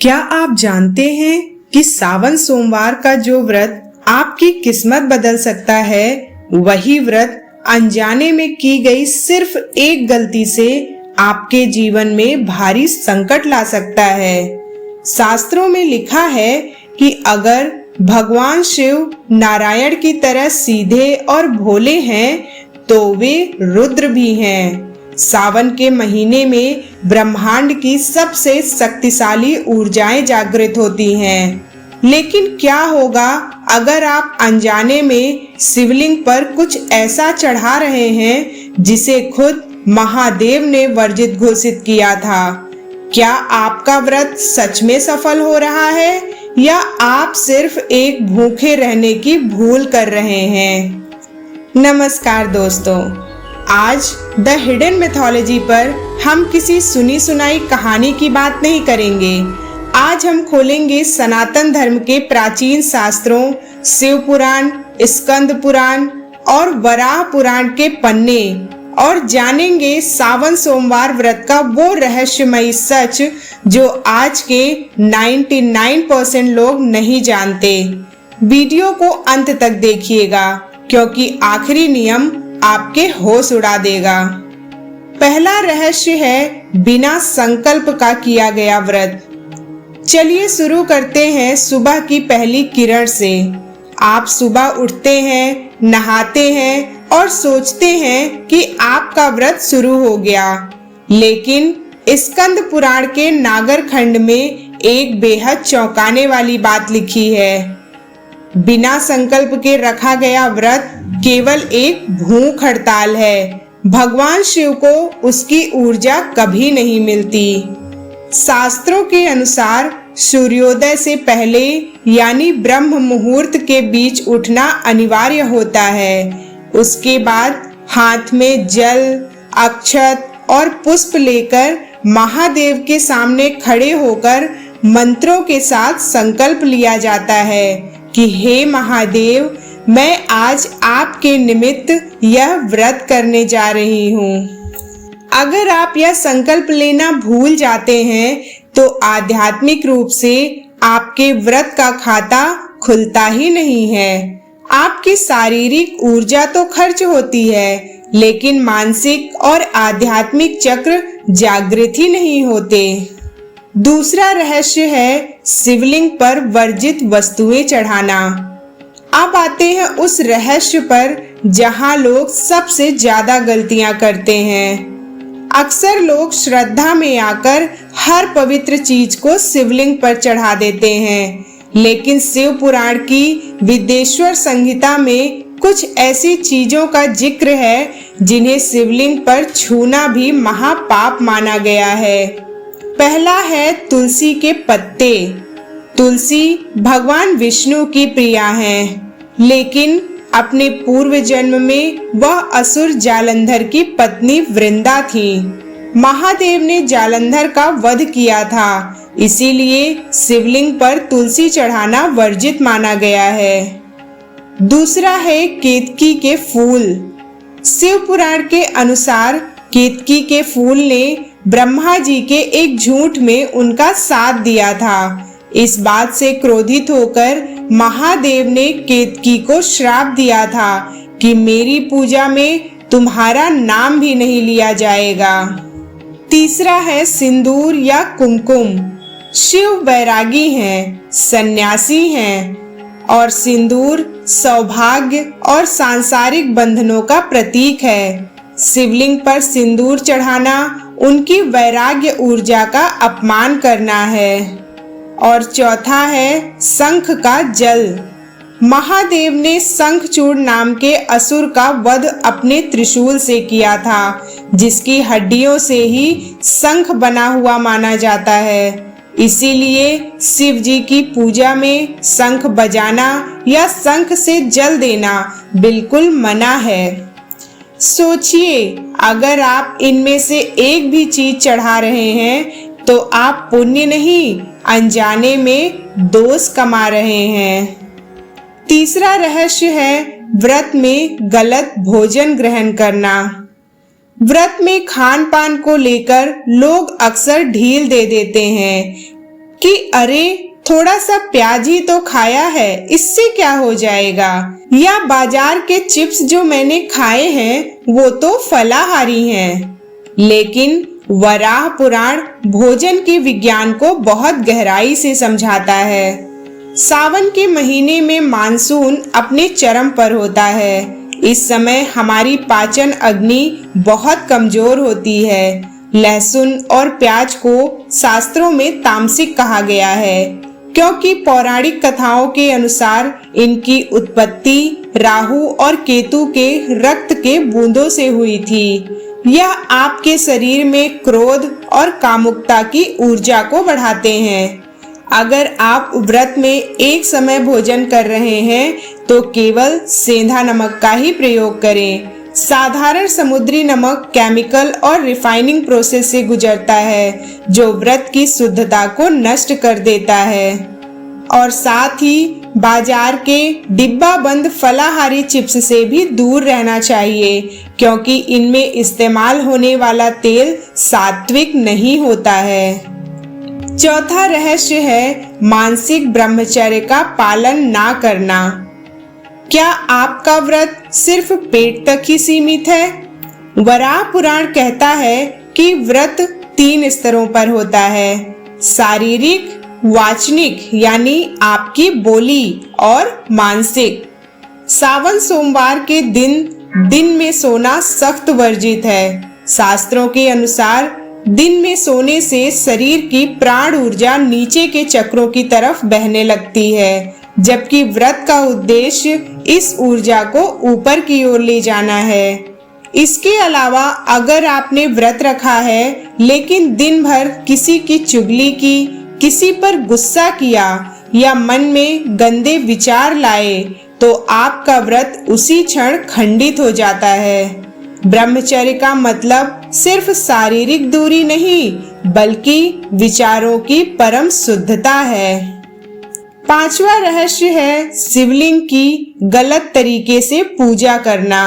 क्या आप जानते हैं कि सावन सोमवार का जो व्रत आपकी किस्मत बदल सकता है, वही व्रत अनजाने में की गई सिर्फ एक गलती से आपके जीवन में भारी संकट ला सकता है। शास्त्रों में लिखा है कि अगर भगवान शिव नारायण की तरह सीधे और भोले हैं, तो वे रुद्र भी हैं। सावन के महीने में ब्रह्मांड की सबसे शक्तिशाली ऊर्जाएं जागृत होती हैं। लेकिन क्या होगा अगर आप अनजाने में शिवलिंग पर कुछ ऐसा चढ़ा रहे हैं जिसे खुद महादेव ने वर्जित घोषित किया था? क्या आपका व्रत सच में सफल हो रहा है या आप सिर्फ एक भूखे रहने की भूल कर रहे हैं? नमस्कार दोस्तों, आज द हिडन मिथोलॉजी पर हम किसी सुनी सुनाई कहानी की बात नहीं करेंगे। आज हम खोलेंगे सनातन धर्म के प्राचीन शास्त्रों शिव पुराण, स्कंद पुराण और वराह पुराण के पन्ने और जानेंगे सावन सोमवार व्रत का वो रहस्यमयी सच जो आज के 99% लोग नहीं जानते। वीडियो को अंत तक देखिएगा क्योंकि आखिरी नियम आपके होश उड़ा देगा। पहला रहस्य है बिना संकल्प का किया गया व्रत। चलिए शुरू करते हैं सुबह की पहली किरण से। आप सुबह उठते हैं, नहाते हैं और सोचते हैं कि आपका व्रत शुरू हो गया। लेकिन स्कंद पुराण के नागर खंड में एक बेहद चौंकाने वाली बात लिखी है। बिना संकल्प के रखा गया व्रत केवल एक भूख हड़ताल है। भगवान शिव को उसकी ऊर्जा कभी नहीं मिलती। शास्त्रों के अनुसार सूर्योदय से पहले यानी ब्रह्म मुहूर्त के बीच उठना अनिवार्य होता है। उसके बाद हाथ में जल, अक्षत और पुष्प लेकर महादेव के सामने खड़े होकर मंत्रों के साथ संकल्प लिया जाता है कि हे महादेव, मैं आज आपके निमित्त यह व्रत करने जा रही हूँ। अगर आप यह संकल्प लेना भूल जाते हैं तो आध्यात्मिक रूप से आपके व्रत का खाता खुलता ही नहीं है। आपकी शारीरिक ऊर्जा तो खर्च होती है, लेकिन मानसिक और आध्यात्मिक चक्र जागृत ही नहीं होते। दूसरा रहस्य है शिवलिंग पर वर्जित वस्तुएं चढ़ाना। अब आते हैं उस रहस्य पर जहां लोग सबसे ज्यादा गलतियां करते हैं। अक्सर लोग श्रद्धा में आकर हर पवित्र चीज को शिवलिंग पर चढ़ा देते हैं, लेकिन शिव पुराण की विदेश्वर संहिता में कुछ ऐसी चीजों का जिक्र है जिन्हें शिवलिंग पर छूना भी महापाप माना गया है। पहला है तुलसी के पत्ते। तुलसी भगवान विष्णु की प्रिया हैं, लेकिन अपने पूर्व जन्म में वह असुर जालंधर की पत्नी वृंदा थी। महादेव ने जालंधर का वध किया था, इसीलिए शिवलिंग पर तुलसी चढ़ाना वर्जित माना गया है। दूसरा है केतकी के फूल। शिव पुराण के अनुसार केतकी के फूल ने ब्रह्मा जी के एक झूठ में उनका साथ दिया था। इस बात से क्रोधित होकर महादेव ने केतकी को श्राप दिया था कि मेरी पूजा में तुम्हारा नाम भी नहीं लिया जाएगा। तीसरा है सिंदूर या कुमकुम। शिव वैरागी हैं, सन्यासी हैं और सिंदूर सौभाग्य और सांसारिक बंधनों का प्रतीक है। शिवलिंग पर सिंदूर चढ़ाना उनकी वैराग्य ऊर्जा का अपमान करना है। और चौथा है शंख का जल। महादेव ने शंखचूड़ नाम के असुर का वध अपने त्रिशूल से किया था, जिसकी हड्डियों से ही शंख बना हुआ माना जाता है। इसीलिए शिव जी की पूजा में शंख बजाना या शंख से जल देना बिल्कुल मना है। सोचिए, अगर आप इनमें से एक भी चीज चढ़ा रहे हैं तो आप पुण्य नहीं, अनजाने में दोष कमा रहे हैं। तीसरा रहस्य है व्रत में गलत भोजन ग्रहण करना। व्रत में खान पान को लेकर लोग अक्सर ढील दे देते हैं। कि अरे थोड़ा सा प्याज ही तो खाया है, इससे क्या हो जाएगा, या बाजार के चिप्स जो मैंने खाए हैं वो तो फलाहारी हैं। लेकिन वराह पुराण भोजन के विज्ञान को बहुत गहराई से समझाता है। सावन के महीने में मानसून अपने चरम पर होता है। इस समय हमारी पाचन अग्नि बहुत कमजोर होती है। लहसुन और प्याज को शास्त्रों में तामसिक कहा गया है, क्योंकि पौराणिक कथाओं के अनुसार इनकी उत्पत्ति राहु और केतु के रक्त के बूंदों से हुई थी। यह आपके शरीर में क्रोध और कामुकता की ऊर्जा को बढ़ाते हैं। अगर आप व्रत में एक समय भोजन कर रहे हैं तो केवल सेंधा नमक का ही प्रयोग करें। साधारण समुद्री नमक केमिकल और रिफाइनिंग प्रोसेस से गुजरता है, जो व्रत की शुद्धता को नष्ट कर देता है। और साथ ही बाजार के डिब्बा बंद फलाहारी चिप्स से भी दूर रहना चाहिए, क्योंकि इनमें इस्तेमाल होने वाला तेल सात्विक नहीं होता है। चौथा रहस्य है मानसिक ब्रह्मचर्य का पालन ना करना। क्या आपका व्रत सिर्फ पेट तक ही सीमित है? वराह पुराण कहता है कि व्रत 3 स्तरों पर होता है, शारीरिक, वाचनिक यानी आपकी बोली, और मानसिक। सावन सोमवार के दिन में सोना सख्त वर्जित है। शास्त्रों के अनुसार दिन में सोने से शरीर की प्राण ऊर्जा नीचे के चक्रों की तरफ बहने लगती है, जबकि व्रत का उद्देश्य इस ऊर्जा को ऊपर की ओर ले जाना है। इसके अलावा अगर आपने व्रत रखा है लेकिन दिन भर किसी की चुगली की, किसी पर गुस्सा किया या मन में गंदे विचार लाए, तो आपका व्रत उसी क्षण खंडित हो जाता है। ब्रह्मचर्य का मतलब सिर्फ शारीरिक दूरी नहीं, बल्कि विचारों की परम शुद्धता है। 5वां रहस्य है शिवलिंग की गलत तरीके से पूजा करना।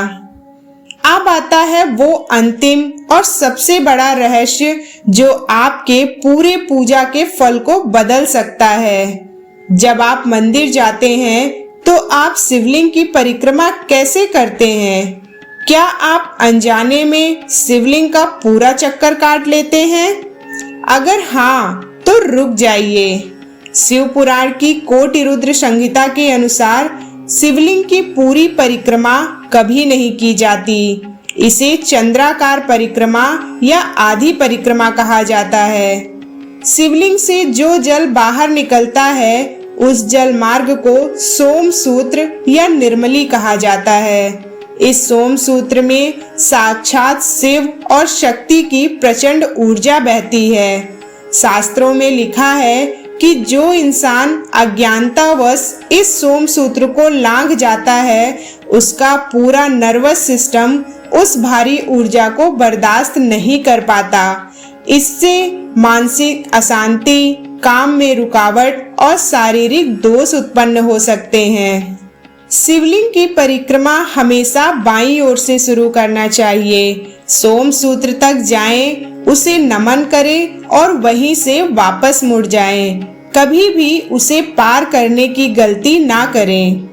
अब आता है वो अंतिम और सबसे बड़ा रहस्य जो आपके पूरे पूजा के फल को बदल सकता है। जब आप मंदिर जाते हैं तो आप शिवलिंग की परिक्रमा कैसे करते हैं? क्या आप अनजाने में शिवलिंग का पूरा चक्कर काट लेते हैं? अगर हाँ, तो रुक जाइए। शिव पुराण की कोटि रुद्र संहिता के अनुसार शिवलिंग की पूरी परिक्रमा कभी नहीं की जाती। इसे चंद्राकार परिक्रमा या आधी परिक्रमा कहा जाता है। शिवलिंग से जो जल बाहर निकलता है उस जल मार्ग को सोम सूत्र या निर्मली कहा जाता है। इस सोम सूत्र में साक्षात शिव और शक्ति की प्रचंड ऊर्जा बहती है। शास्त्रों में लिखा है कि जो इंसान अज्ञानतावश इस सोम सूत्र को लांघ जाता है, उसका पूरा नर्वस सिस्टम उस भारी ऊर्जा को बर्दाश्त नहीं कर पाता। इससे मानसिक अशांति, काम में रुकावट और शारीरिक दोष उत्पन्न हो सकते हैं। शिवलिंग की परिक्रमा हमेशा बाईं ओर से शुरू करना चाहिए। सोम सूत्र तक जाएं, उसे नमन करें और वहीं से वापस मुड़ जाएं। कभी भी उसे पार करने की गलती ना करें।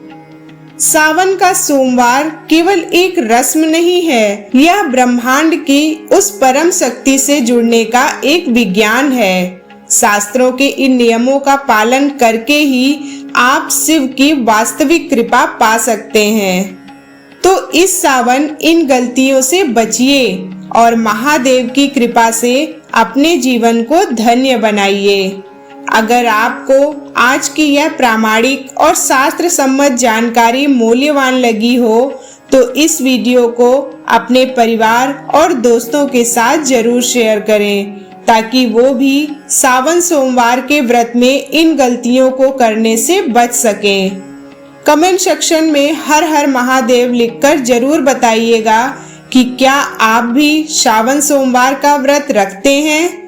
सावन का सोमवार केवल एक रस्म नहीं है, यह ब्रह्मांड की उस परम शक्ति से जुड़ने का एक विज्ञान है। शास्त्रों के इन नियमों का पालन करके ही आप शिव की वास्तविक कृपा पा सकते हैं। तो इस सावन इन गलतियों से बचिए और महादेव की कृपा से अपने जीवन को धन्य बनाइए। अगर आपको आज की यह प्रामाणिक और शास्त्र सम्मत जानकारी मूल्यवान लगी हो तो इस वीडियो को अपने परिवार और दोस्तों के साथ जरूर शेयर करें, ताकि वो भी सावन सोमवार के व्रत में इन गलतियों को करने से बच सकें। कमेंट सेक्शन में हर हर महादेव लिखकर जरूर बताइएगा कि क्या आप भी सावन सोमवार का व्रत रखते हैं।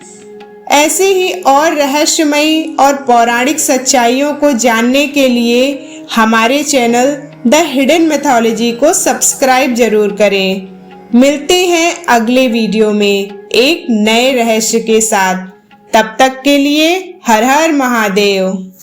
ऐसे ही और रहस्यमयी और पौराणिक सच्चाइयों को जानने के लिए हमारे चैनल द हिडन मैथोलॉजी को सब्सक्राइब जरूर करें। मिलते हैं अगले वीडियो में एक नए रहस्य के साथ। तब तक के लिए हर हर महादेव।